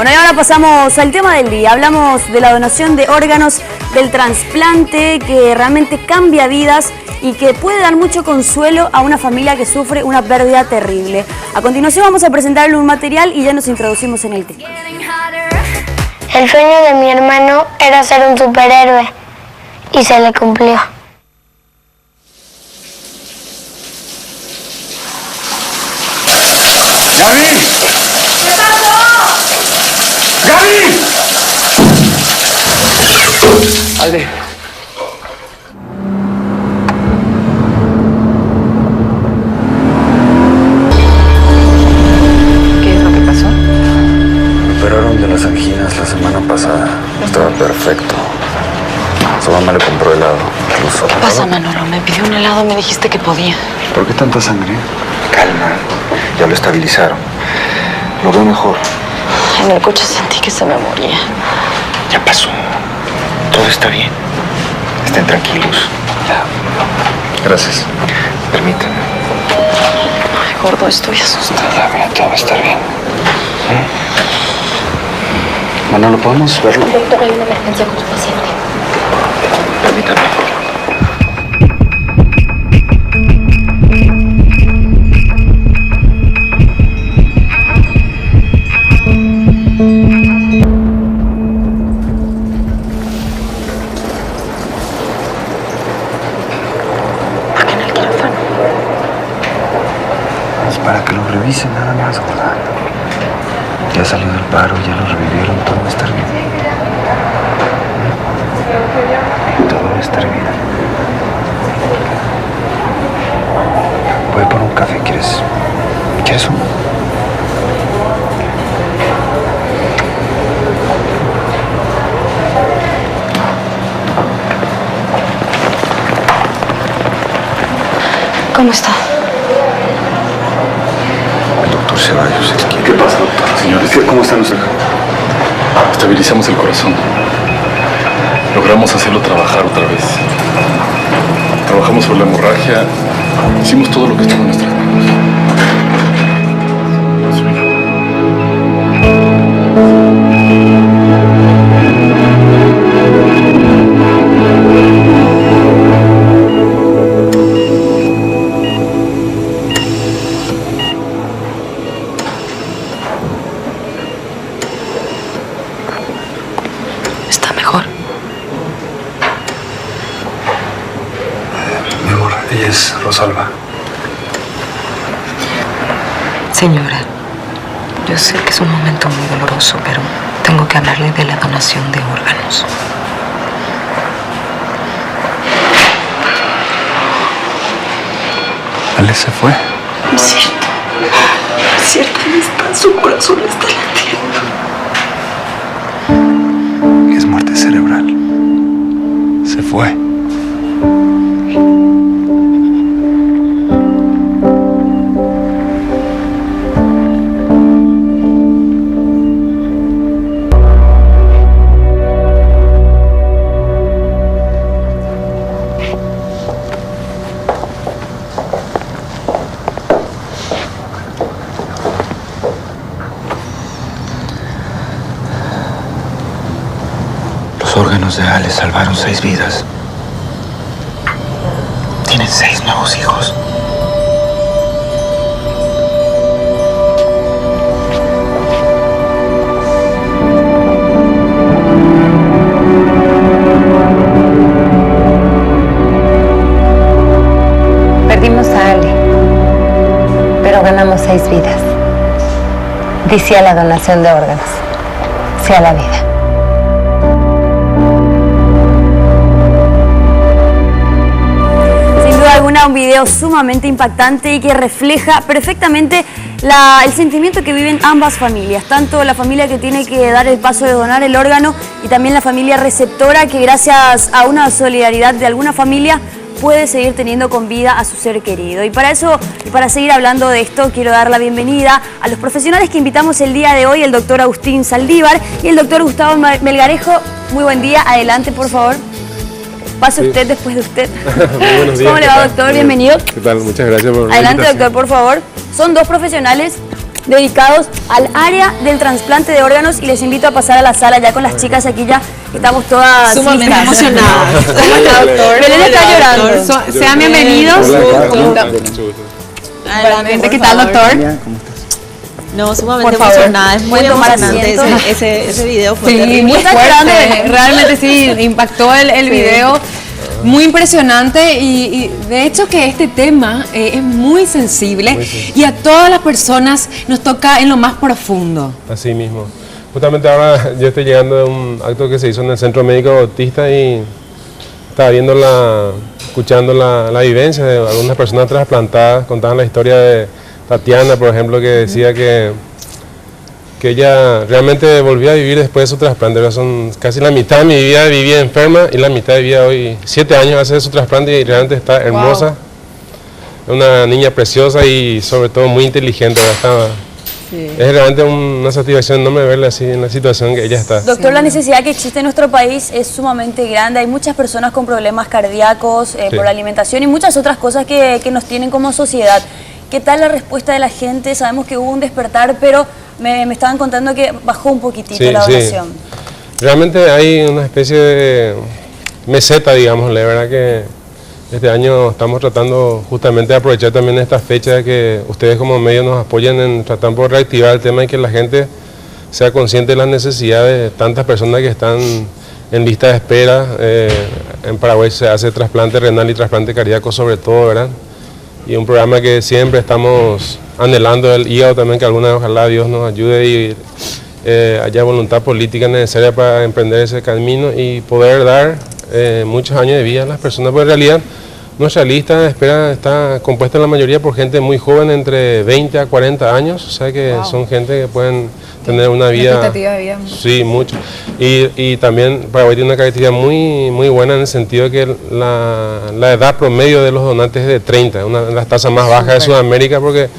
Bueno, y ahora pasamos al tema del día. Hablamos de la donación de órganos, del trasplante que realmente cambia vidas y que puede dar mucho consuelo a una familia que sufre una pérdida terrible. A continuación vamos a presentarle un material y ya nos introducimos en el tema. El sueño de mi hermano era ser un superhéroe y se le cumplió. ¡Gaby! ¿Qué pasó? ¡Gaby! Ale. ¿Qué es lo que pasó? Me operaron de las anginas la semana pasada. Estaba perfecto. Su mamá le compró helado. ¿Qué pasa, Manolo? Me pidió un helado, me dijiste que podía. ¿Por qué tanta sangre? Calma. Ya lo estabilizaron. Lo veo mejor. En el coche sentí que se me moría. Ya pasó. Todo está bien. Estén tranquilos. Ya. Gracias. Permítanme. Ay, gordo, estoy asustada. Ya, mira, todo va a estar bien. Manolo, ¿podemos verlo? Doctor, hay una emergencia con su paciente. Permítame. ¿Por qué en el quirófano? Es para que lo revisen nada más, gorda. Ya salió del paro, ya lo revivieron, todo va a estar bien. Todo va a estar bien. Voy por un café, ¿quieres uno? ¿Cómo está? El doctor Ceballos es quien... ¿Qué pasa, doctor? Señores, ¿Cómo está nuestra hija? estabilizamos el corazón. Logramos hacerlo trabajar otra vez. Trabajamos sobre la hemorragia. Hicimos todo lo que estuvo en nuestras manos. Su hijo. ¿Está mejor? Mi amor, ella es Rosalba. Señora, yo sé que es un momento muy doloroso, pero tengo que hablarle de la donación de órganos. Ale se fue. Es cierto, está, su corazón está latiendo. Es muerte cerebral. Se fue. Los órganos de Ale salvaron 6 vidas. Tienen 6 nuevos hijos. Perdimos a Ale, pero ganamos 6 vidas. Dice a la donación de órganos, sí a la vida. Sin duda alguna, un video sumamente impactante y que refleja perfectamente el sentimiento que viven ambas familias, tanto la familia que tiene que dar el paso de donar el órgano y también la familia receptora que gracias a una solidaridad de alguna familia puede seguir teniendo con vida a su ser querido. Y para eso, para seguir hablando de esto, quiero dar la bienvenida a los profesionales que invitamos el día de hoy, el doctor Agustín Saldívar y el doctor Gustavo Melgarejo. Muy buen día, adelante por favor. Pase usted después de usted. Muy buenos días. ¿Cómo le va, doctor? Bienvenido. ¿Qué tal? Muchas gracias por la Adelante, invitación. doctor, por favor. Son dos profesionales dedicados al área del trasplante de órganos y les invito a pasar a la sala ya con las chicas aquí ya estamos todas sumamente emocionadas. ¿Cómo está, doctor? Belén está llorando. Sean bienvenidos. Adelante, ¿qué tal, doctor? No, sumamente emocionada, es muy emocionante ese video. Fue sí, muy fuerte, realmente sí, impactó el video, muy impresionante y de hecho que este tema es muy sensible y a todas las personas nos toca en lo más profundo. Así mismo. Justamente ahora yo estoy llegando de un acto que se hizo en el Centro Médico Bautista y estaba escuchando la vivencia de algunas personas trasplantadas, contaban la historia de Tatiana, por ejemplo, que decía que ella realmente volvió a vivir después de su trasplante. Son casi la mitad de mi vida vivía enferma y la mitad de vida hoy, 7 años hace su trasplante y realmente está hermosa. Wow. Una niña preciosa y sobre todo muy inteligente. Es realmente una satisfacción enorme verla así en la situación que ella está. Doctor, la necesidad que existe en nuestro país es sumamente grande. Hay muchas personas con problemas cardíacos por la alimentación y muchas otras cosas que nos tienen como sociedad. ¿Qué tal la respuesta de la gente? Sabemos que hubo un despertar, pero me estaban contando que bajó un poquitito la donación. Sí. Realmente hay una especie de meseta, digamos, la verdad que este año estamos tratando justamente de aprovechar también esta fecha de que ustedes como medios nos apoyen en tratar por reactivar el tema y que la gente sea consciente de las necesidades de tantas personas que están en lista de espera. En Paraguay se hace trasplante renal y trasplante cardíaco sobre todo, ¿verdad? Y un programa que siempre estamos anhelando, el hígado también, que alguna vez ojalá Dios nos ayude y haya voluntad política necesaria para emprender ese camino y poder dar muchos años de vida a las personas, porque en realidad nuestra lista de espera está compuesta en la mayoría por gente muy joven, entre 20 a 40 años, o sea que son gente que pueden tener una vida... expectativa de vida. Sí, mucho. Y también Paraguay tiene una característica muy buena en el sentido de que la edad promedio de los donantes es de 30, una de las tasas más bajas de Sudamérica, porque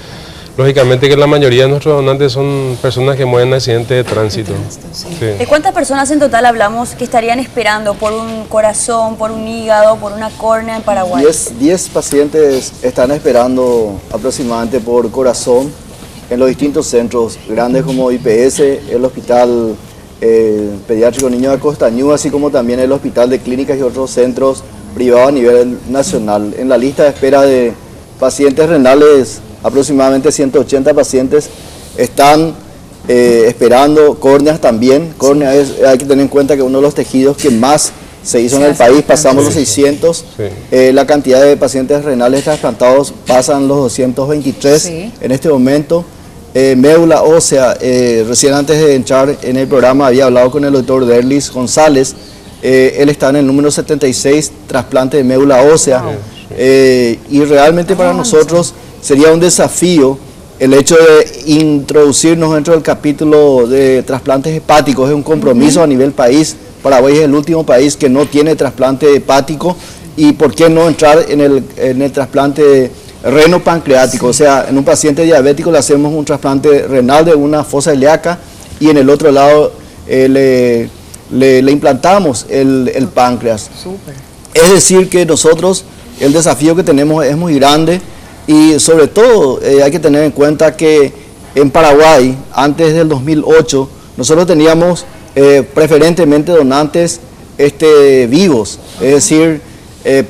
lógicamente que la mayoría de nuestros donantes son personas que mueren en accidentes de tránsito. Sí. ¿De cuántas personas en total hablamos que estarían esperando por un corazón, por un hígado, por una córnea en Paraguay? 10 pacientes están esperando aproximadamente por corazón en los distintos centros grandes como IPS, el Hospital Pediátrico Niño de Costañú, así como también el Hospital de Clínicas y otros centros privados a nivel nacional. En la lista de espera de pacientes renales, aproximadamente 180 pacientes están esperando córneas también. Córneas hay que tener en cuenta que uno de los tejidos que más se hizo en el país, pasamos los 600. La cantidad de pacientes renales trasplantados pasan los 223 en este momento. Médula ósea, recién antes de entrar en el programa había hablado con el doctor Derlis González. Él está en el número 76, trasplante de médula ósea. Y realmente para nosotros sería un desafío el hecho de introducirnos dentro del capítulo de trasplantes hepáticos. Es un compromiso a nivel país. Paraguay es el último país que no tiene trasplante hepático, y por qué no entrar en el trasplante reno-pancreático. O sea, en un paciente diabético le hacemos un trasplante renal de una fosa ilíaca y en el otro lado le implantamos el páncreas. Es decir que nosotros el desafío que tenemos es muy grande. Y sobre todo hay que tener en cuenta que en Paraguay, antes del 2008, nosotros teníamos preferentemente donantes vivos, es decir,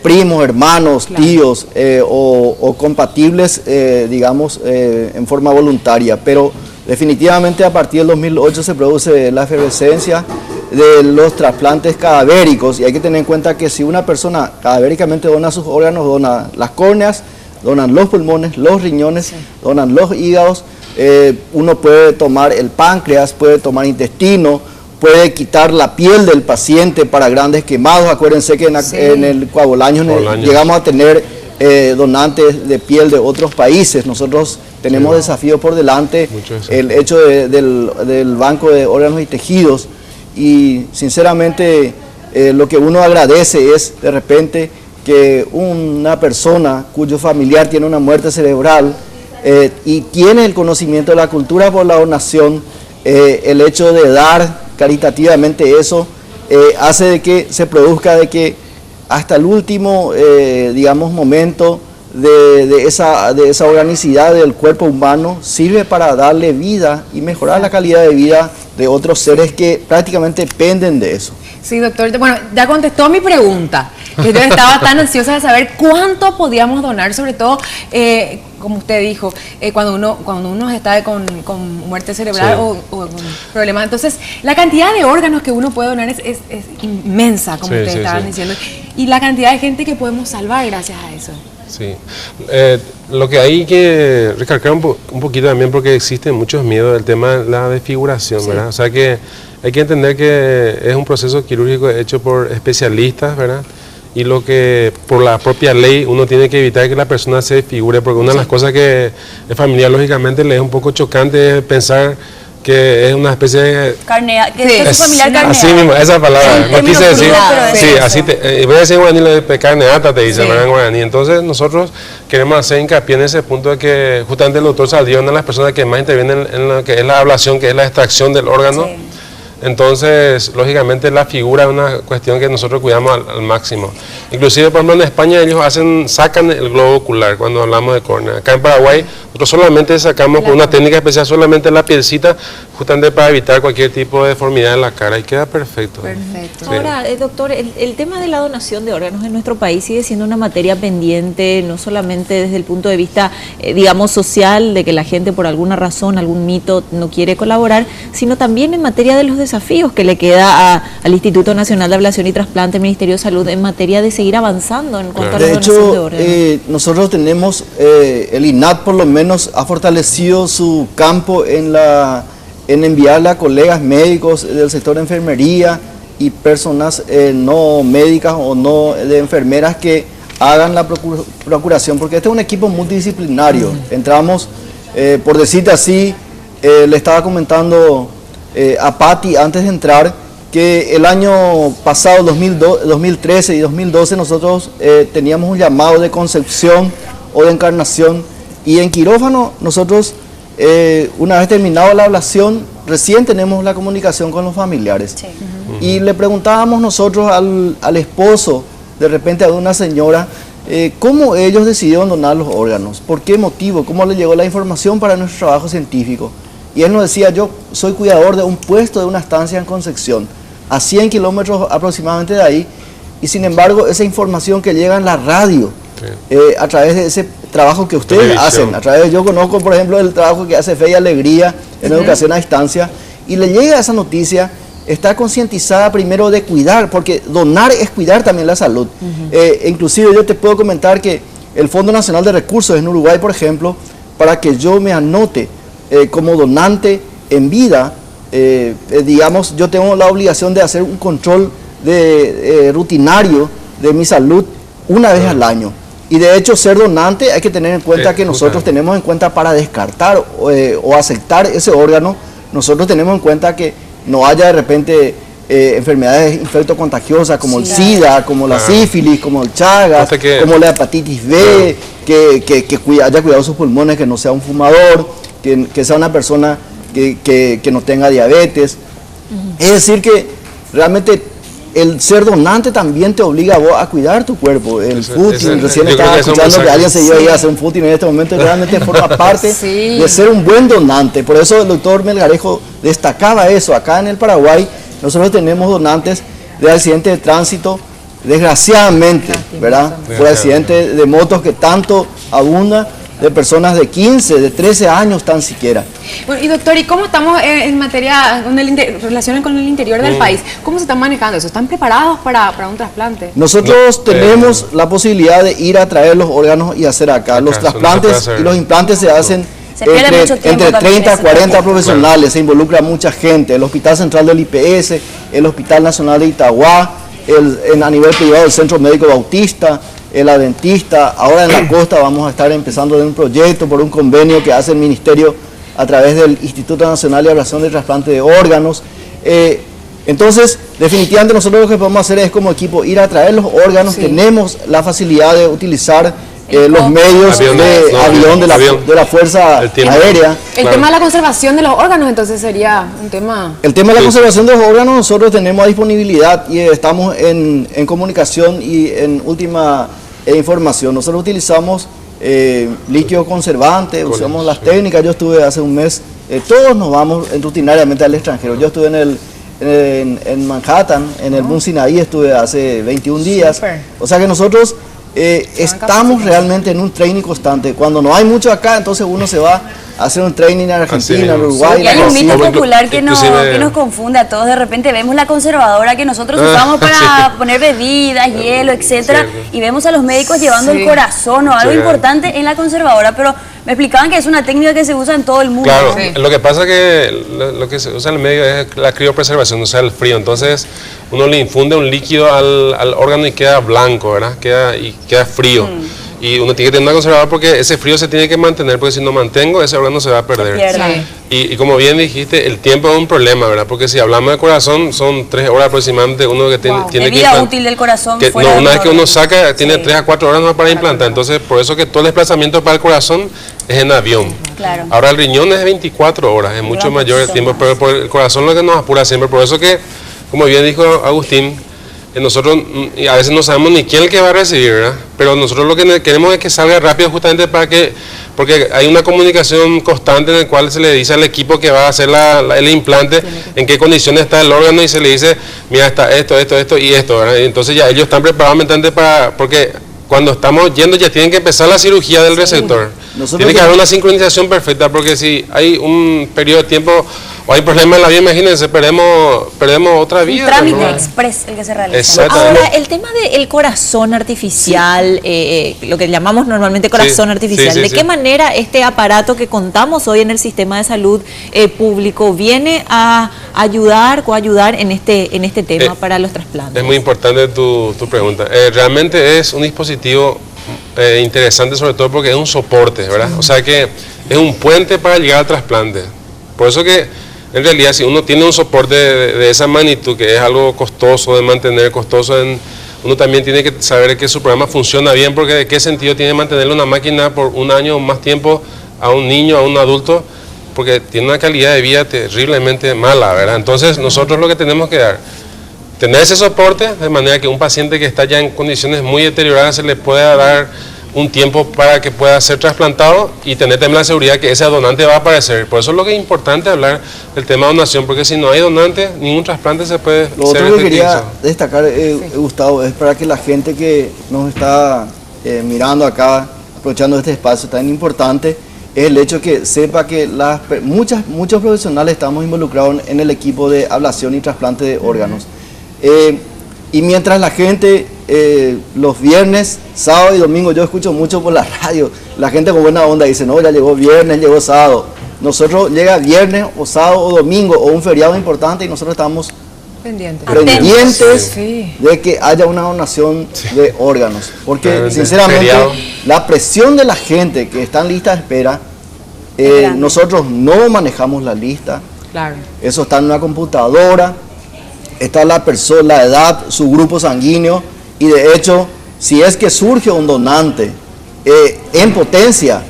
primos, hermanos, tíos o compatibles, digamos, en forma voluntaria. Pero definitivamente a partir del 2008 se produce la efervescencia de los trasplantes cadavéricos, y hay que tener en cuenta que si una persona cadavéricamente dona sus órganos, dona las córneas, donan los pulmones, los riñones, donan los hígados, uno puede tomar el páncreas, puede tomar intestino, puede quitar la piel del paciente para grandes quemados. Acuérdense que en el Coabolaños llegamos a tener donantes de piel de otros países. Nosotros tenemos desafíos por delante, el hecho del banco de órganos y tejidos, y sinceramente lo que uno agradece es de repente que una persona cuyo familiar tiene una muerte cerebral y tiene el conocimiento de la cultura por la donación, el hecho de dar caritativamente eso hace de que se produzca de que hasta el último, digamos, momento de esa organicidad del cuerpo humano sirve para darle vida y mejorar la calidad de vida de otros seres que prácticamente dependen de eso. Sí, doctor. Bueno, ya contestó mi pregunta. Yo estaba tan ansiosa de saber cuánto podíamos donar, sobre todo, como usted dijo, cuando uno está con muerte cerebral o con problemas. Entonces, la cantidad de órganos que uno puede donar es inmensa, como ustedes estaban diciendo. Y la cantidad de gente que podemos salvar gracias a eso. Sí, lo que hay que recalcar un poquito también, porque existe muchos miedos del tema de la desfiguración, ¿verdad? O sea que hay que entender que es un proceso quirúrgico hecho por especialistas, ¿verdad? Y lo que por la propia ley uno tiene que evitar que la persona se desfigure, porque una de las cosas que es familiar lógicamente le es un poco chocante es pensar que es una especie de... que es familiar carneada. Así mismo, esa palabra, no quise decir... Sí, así voy a decir en guaraní, lo de carneata te dicen, ¿verdad? En guaraní. Entonces nosotros queremos hacer hincapié en ese punto de que justamente el doctor Saldívar, una de las personas que más intervienen en lo que es la ablación, que es la extracción del órgano. Sí. Entonces, lógicamente la figura es una cuestión que nosotros cuidamos al máximo. Inclusive, por ejemplo, en España ellos sacan el globo ocular cuando hablamos de córnea. Acá en Paraguay nosotros solamente sacamos con una técnica especial solamente la pielcita, justamente para evitar cualquier tipo de deformidad en la cara y queda perfecto. Perfecto. Sí. Ahora, doctor, el tema de la donación de órganos en nuestro país sigue siendo una materia pendiente, no solamente desde el punto de vista, digamos, social, de que la gente por alguna razón, algún mito no quiere colaborar, sino también en materia de los desafíos que le queda al Instituto Nacional de Ablación y Trasplante, el Ministerio de Salud, en materia de seguir avanzando en cuanto a la donación de órganos. Nosotros tenemos, el INAT por lo menos ha fortalecido su campo en enviarle a colegas médicos del sector de enfermería y personas no médicas o no de enfermeras que hagan la procuración, porque este es un equipo multidisciplinario. Entramos, por decirte así, le estaba comentando a Patti antes de entrar que el año pasado, 2013 y 2012, nosotros teníamos un llamado de concepción o de encarnación, y en quirófano nosotros, una vez terminado la ablación, recién tenemos la comunicación con los familiares. Sí. Y le preguntábamos nosotros al esposo, de repente a una señora, cómo ellos decidieron donar los órganos, por qué motivo, cómo le llegó la información para nuestro trabajo científico. Y él nos decía: yo soy cuidador de un puesto de una estancia en Concepción, a 100 kilómetros aproximadamente de ahí, y sin embargo esa información que llega en la radio, a través de ese trabajo que ustedes hacen, yo conozco por ejemplo el trabajo que hace Fe y Alegría en educación a distancia, y le llega esa noticia, está concientizada primero de cuidar, porque donar es cuidar también la salud. Inclusive yo te puedo comentar que el Fondo Nacional de Recursos en Uruguay, por ejemplo, para que yo me anote como donante en vida, digamos, yo tengo la obligación de hacer un control rutinario de mi salud una vez al año. Y de hecho, ser donante hay que tener en cuenta que nosotros tenemos en cuenta para descartar o aceptar ese órgano, nosotros tenemos en cuenta que no haya de repente enfermedades infectocontagiosas como el SIDA, como la sífilis, como el Chagas, como la hepatitis B, que haya cuidado sus pulmones, que no sea un fumador, que sea una persona que no tenga diabetes. Es decir que realmente el ser donante también te obliga a vos a cuidar tu cuerpo. El footing, recién estaba escuchando que alguien se iba a ir a hacer un footing en este momento, realmente forma parte de ser un buen donante. Por eso el doctor Melgarejo destacaba eso. Acá en el Paraguay nosotros tenemos donantes de accidentes de tránsito, desgraciadamente, ¿verdad? Por accidentes de motos que tanto abundan, de personas de 15, de 13 años tan siquiera. Bueno, y doctor, ¿y cómo estamos en materia, relaciones con el interior del país? ¿Cómo se están manejando eso? ¿Están preparados para un trasplante? Nosotros tenemos la posibilidad de ir a traer los órganos y hacer acá. Los trasplantes y los implantes se hacen entre 30 a 40 profesionales, se involucra mucha gente. El Hospital Central del IPS, el Hospital Nacional de Itagua, a nivel privado el Centro Médico Bautista, el Adventista. Ahora en la costa vamos a estar empezando un proyecto por un convenio que hace el Ministerio a través del Instituto Nacional de Ablación y Trasplante de Órganos. Entonces, definitivamente nosotros lo que podemos hacer es como equipo ir a traer los órganos. Tenemos la facilidad de utilizar los medios de avión de la Fuerza Aérea. El tema de la conservación de los órganos entonces sería un tema... El tema de la conservación de los órganos nosotros tenemos a disponibilidad y estamos en comunicación y en última información. Nosotros utilizamos líquido conservante, usamos las técnicas. Yo estuve hace un mes, todos nos vamos rutinariamente al extranjero. Yo estuve en Manhattan, en el Mount Sinai, estuve hace 21 días. O sea que nosotros estamos realmente en un training constante. Cuando no hay mucho acá, entonces uno se va a hacer un training en Argentina, en Uruguay. Y hay un mito popular que nos confunde a todos. De repente vemos la conservadora que nosotros usamos para poner bebidas, hielo, etcétera, y vemos a los médicos llevando el corazón o algo importante en la conservadora, pero me explicaban que es una técnica que se usa en todo el mundo. Claro, lo que pasa es que lo que se usa en el medio es la criopreservación, o sea, el frío. Entonces uno le infunde un líquido al órgano y queda blanco, ¿verdad? Queda frío. Y uno tiene que tener una conservadora porque ese frío se tiene que mantener, porque si no mantengo, ese órgano se va a perder. Y como bien dijiste, el tiempo es un problema, ¿verdad? Porque si hablamos de corazón, son 3 horas aproximadamente uno que tiene que vida útil del corazón. Una vez que uno saca, tiene 3 a 4 horas más para implantar. Entonces, por eso que todo el desplazamiento para el corazón es en avión. Claro. Ahora el riñón es 24 horas, es mucho mayor el tiempo, pero por el corazón lo que nos apura siempre. Por eso que, como bien dijo Agustín, nosotros a veces no sabemos ni quién es el que va a recibir, ¿verdad? Pero nosotros lo que queremos es que salga rápido, justamente porque hay una comunicación constante en la cual se le dice al equipo que va a hacer el implante en qué condiciones está el órgano y se le dice, mira, está esto y esto, ¿verdad? Y entonces ya ellos están preparados mentalmente porque cuando estamos yendo ya tienen que empezar la cirugía del receptor. Tiene que haber una sincronización perfecta, porque si hay un periodo de tiempo o hay problemas en la vida, imagínense, perdemos otra vida. Un trámite express el que se realiza. Ahora, el tema del corazón artificial, lo que llamamos normalmente corazón artificial, ¿de qué manera este aparato que contamos hoy en el sistema de salud público viene a coayudar en este tema para los trasplantes? Es muy importante tu pregunta. Realmente es un dispositivo interesante, sobre todo porque es un soporte, ¿verdad? O sea que es un puente para llegar al trasplante. Por eso que en realidad si uno tiene un soporte de esa magnitud, que es algo costoso de mantener, uno también tiene que saber que su programa funciona bien, porque de qué sentido tiene mantenerle una máquina por un año o más tiempo a un niño, a un adulto, porque tiene una calidad de vida terriblemente mala, ¿verdad? Entonces nosotros lo que tenemos que tener ese soporte, de manera que un paciente que está ya en condiciones muy deterioradas se le pueda dar un tiempo para que pueda ser trasplantado y tener también la seguridad que ese donante va a aparecer. Por eso es lo que es importante hablar del tema de donación, porque si no hay donante, ningún trasplante se puede hacer. Lo otro que quería destacar, Gustavo, es para que la gente que nos está mirando acá, aprovechando este espacio tan importante, es el hecho que sepa que muchos profesionales estamos involucrados en el equipo de ablación y trasplante de órganos. Y mientras la gente los viernes, sábado y domingo, yo escucho mucho por la radio, la gente con buena onda dice, no, ya llegó viernes, llegó sábado. Nosotros llega viernes o sábado o domingo o un feriado importante y nosotros estamos pendientes de que haya una donación de órganos. Porque sinceramente la presión de la gente que está en lista de espera, nosotros no manejamos la lista. Eso está en una computadora. Está la persona, la edad, su grupo sanguíneo, y de hecho, si es que surge un donante en potencia,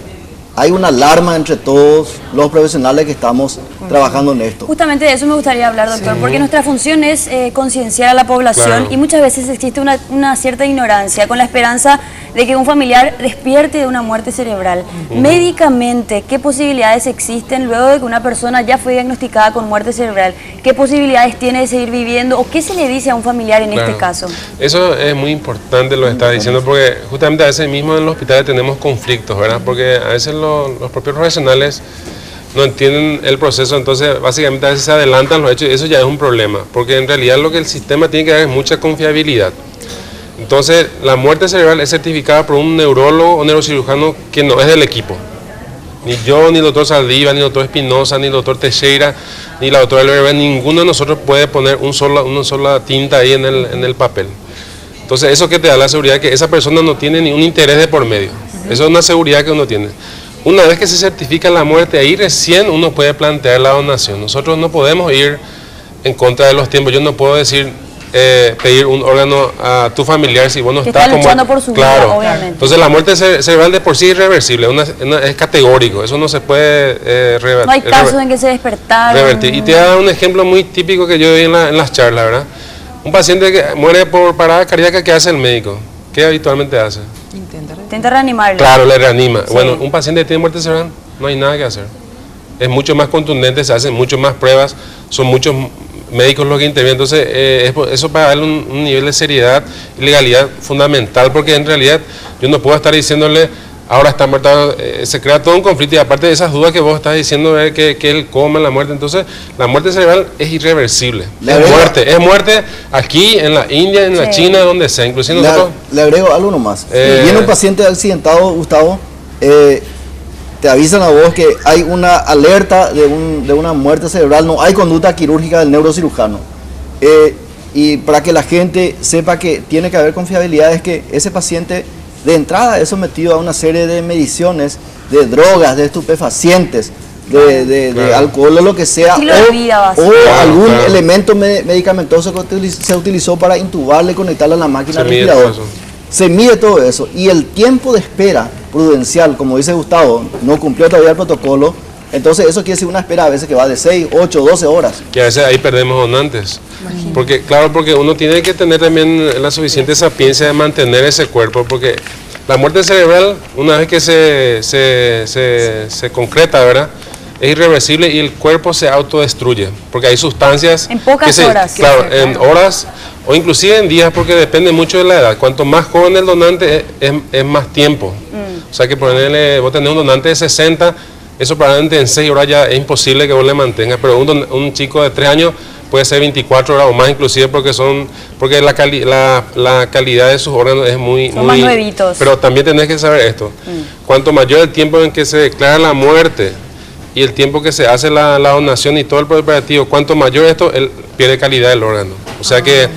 hay una alarma entre todos los profesionales que estamos trabajando en esto. Justamente de eso me gustaría hablar, doctor, porque nuestra función es concienciar a la población y muchas veces existe una cierta ignorancia con la esperanza de que un familiar despierte de una muerte cerebral. Médicamente, ¿qué posibilidades existen luego de que una persona ya fue diagnosticada con muerte cerebral? ¿Qué posibilidades tiene de seguir viviendo o qué se le dice a un familiar en este caso? Eso es muy importante lo que estás diciendo, porque justamente a veces mismo en los hospitales tenemos conflictos, ¿verdad? Porque a veces los propios profesionales no entienden el proceso, entonces básicamente a veces se adelantan los hechos y eso ya es un problema, porque en realidad lo que el sistema tiene que dar es mucha confiabilidad. Entonces la muerte cerebral es certificada por un neurólogo o neurocirujano que no es del equipo. Ni yo, ni el doctor Saldiva, ni el doctor Espinosa, ni el doctor Teixeira, ni la doctora Elberber, ninguno de nosotros puede poner una sola tinta ahí en el papel. Entonces eso que te da la seguridad que esa persona no tiene ningún interés de por medio. Eso es una seguridad que uno tiene. Una vez que se certifica la muerte, ahí recién uno puede plantear la donación. Nosotros no podemos ir en contra de los tiempos. Yo no puedo decir, pedir un órgano a tu familiar si vos no estás luchando por su vida, obviamente. Entonces la muerte cerebral de por sí es irreversible, es categórico, eso no se puede revertir. No hay casos en que se despertaron. Y te voy a dar un ejemplo muy típico que yo vi en las charlas, ¿verdad? Un paciente que muere por parada cardíaca, ¿qué hace el médico? ¿Qué habitualmente hace? Intenta reanimarle. Claro, le reanima. Sí. Bueno, un paciente que tiene muerte cerebral, no hay nada que hacer. Es mucho más contundente, se hacen mucho más pruebas, son muchos médicos los que intervienen. Entonces, eso para darle un nivel de seriedad y legalidad fundamental, porque en realidad yo no puedo estar diciéndole, ahora está muerta, se crea todo un conflicto, y aparte de esas dudas que vos estás diciendo, que él coma la muerte. Entonces, la muerte cerebral es irreversible. Es muerte aquí, en la India, en la China, donde sea. Inclusive nosotros... Le agrego algo nomás. Viene un paciente accidentado, Gustavo, te avisan a vos que hay una alerta de una muerte cerebral, no hay conducta quirúrgica del neurocirujano. Y para que la gente sepa que tiene que haber confiabilidad, es que ese paciente de entrada es sometido a una serie de mediciones, de drogas, de estupefacientes, de alcohol o lo que sea, o algún elemento medicamentoso que se utilizó para intubarle y conectarle a la máquina respiradora. Se mide todo eso, y el tiempo de espera prudencial, como dice Gustavo, no cumplió todavía el protocolo. Entonces eso quiere decir una espera a veces que va de 6, 8, 12 horas. Y a veces ahí perdemos donantes. Porque uno tiene que tener también la suficiente sapiencia de mantener ese cuerpo, porque la muerte cerebral, una vez que se concreta, ¿verdad?, es irreversible y el cuerpo se autodestruye, porque hay sustancias... En pocas horas. Claro, en horas o inclusive en días, porque depende mucho de la edad. Cuanto más joven el donante es más tiempo. O sea que ponerle, vos tenés un donante de 60, eso probablemente en 6 horas ya es imposible que vos le mantengas, pero un chico de 3 años puede ser 24 horas o más, inclusive porque la calidad de sus órganos es muy... Son más nuevitos. Pero también tenés que saber esto, cuanto mayor el tiempo en que se declara la muerte y el tiempo que se hace la donación y todo el preparativo, cuanto mayor esto, él pierde calidad del órgano. O sea que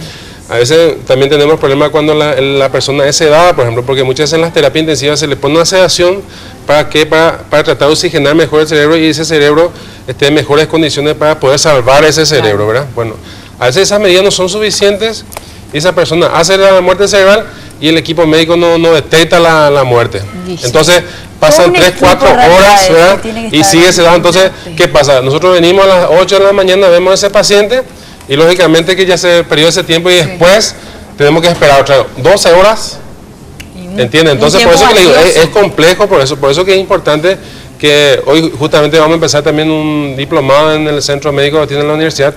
a veces también tenemos problemas cuando la persona es sedada, por ejemplo, porque muchas veces en las terapias intensivas se le pone una sedación para tratar de oxigenar mejor el cerebro y ese cerebro esté en mejores condiciones para poder salvar ese cerebro, ¿verdad? Bueno, a veces esas medidas no son suficientes y esa persona hace la muerte cerebral y el equipo médico no detecta la muerte. Entonces pasan 3, 4 horas, ¿verdad?, y sigue sedado. Entonces, ¿qué pasa? Nosotros venimos a las 8 de la mañana, vemos a ese paciente y lógicamente que ya se perdió ese tiempo y después tenemos que esperar otra 12 horas. ¿Entienden? Entonces, por eso que le digo, es complejo, por eso que es importante que hoy justamente vamos a empezar también un diplomado en el centro médico que tiene la universidad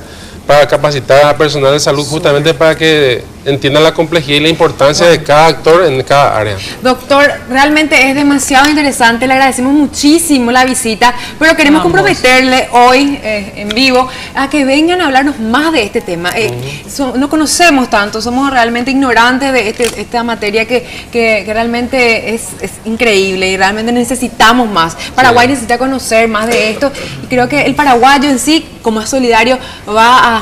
para capacitar a personal de salud, justamente para que entiendan la complejidad y la importancia de cada actor en cada área. Doctor, realmente es demasiado interesante, le agradecemos muchísimo la visita, pero queremos comprometerle hoy en vivo a que vengan a hablarnos más de este tema. No conocemos tanto, somos realmente ignorantes de esta materia que realmente es increíble y realmente necesitamos más. Paraguay necesita conocer más de esto y creo que el paraguayo en sí, como es solidario, va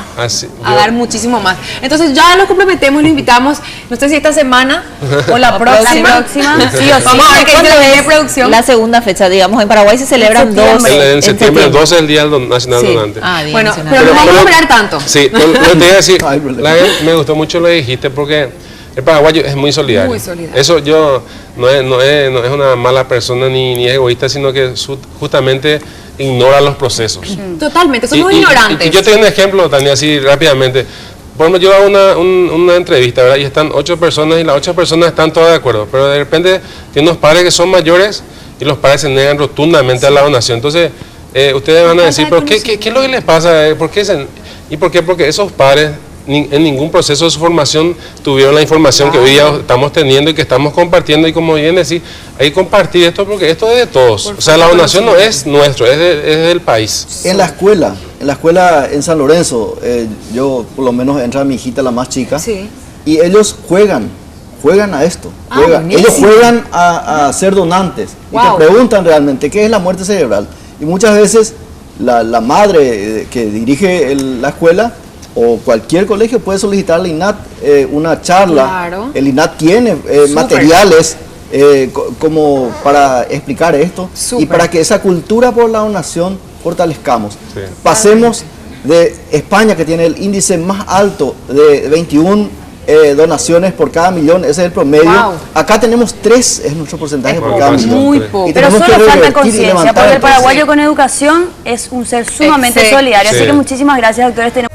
a dar muchísimo más. Entonces ya lo comprometemos, lo invitamos, no sé si esta semana o la próxima. Sí o sí. Vamos a ver qué es producción. La segunda fecha, digamos, en Paraguay se celebran dos. En septiembre, el 12 es el Día Nacional Donante. Bueno, pero no vamos a esperar tanto. Sí, te voy a decir, me gustó mucho lo que dijiste, porque el paraguayo es muy solidario. Muy solidario. Eso no es una mala persona ni es egoísta, sino que justamente ignora los procesos. Totalmente, somos ignorantes. Y yo te doy un ejemplo, Tania, así rápidamente. Por ejemplo, yo hago una entrevista, ¿verdad? Y están 8 personas y las 8 personas están todas de acuerdo, pero de repente tiene unos padres que son mayores y los padres se negan rotundamente a la donación. Entonces, ustedes van a decir, pero ¿qué es lo que les pasa? ¿Por qué? Porque esos padres en ningún proceso de su formación tuvieron la información que hoy día estamos teniendo y que estamos compartiendo, y como bien decir, hay que compartir esto porque esto es de todos. O sea, la donación no es nuestro, es del país. En la escuela en San Lorenzo, yo por lo menos entra mi hijita, la más chica, y ellos juegan a esto, ellos juegan a ser donantes y te preguntan realmente qué es la muerte cerebral, y muchas veces la madre que dirige la escuela o cualquier colegio puede solicitar al INAT una charla. El INAT tiene materiales como para explicar esto y para que esa cultura por la donación fortalezcamos. Pasemos de España, que tiene el índice más alto de 21 donaciones por cada millón, ese es el promedio. Acá tenemos 3, es nuestro porcentaje por cada millón. Muy poco. Pero solo falta conciencia, porque el paraguayo con educación es un ser sumamente solidario. Así que muchísimas gracias, doctores.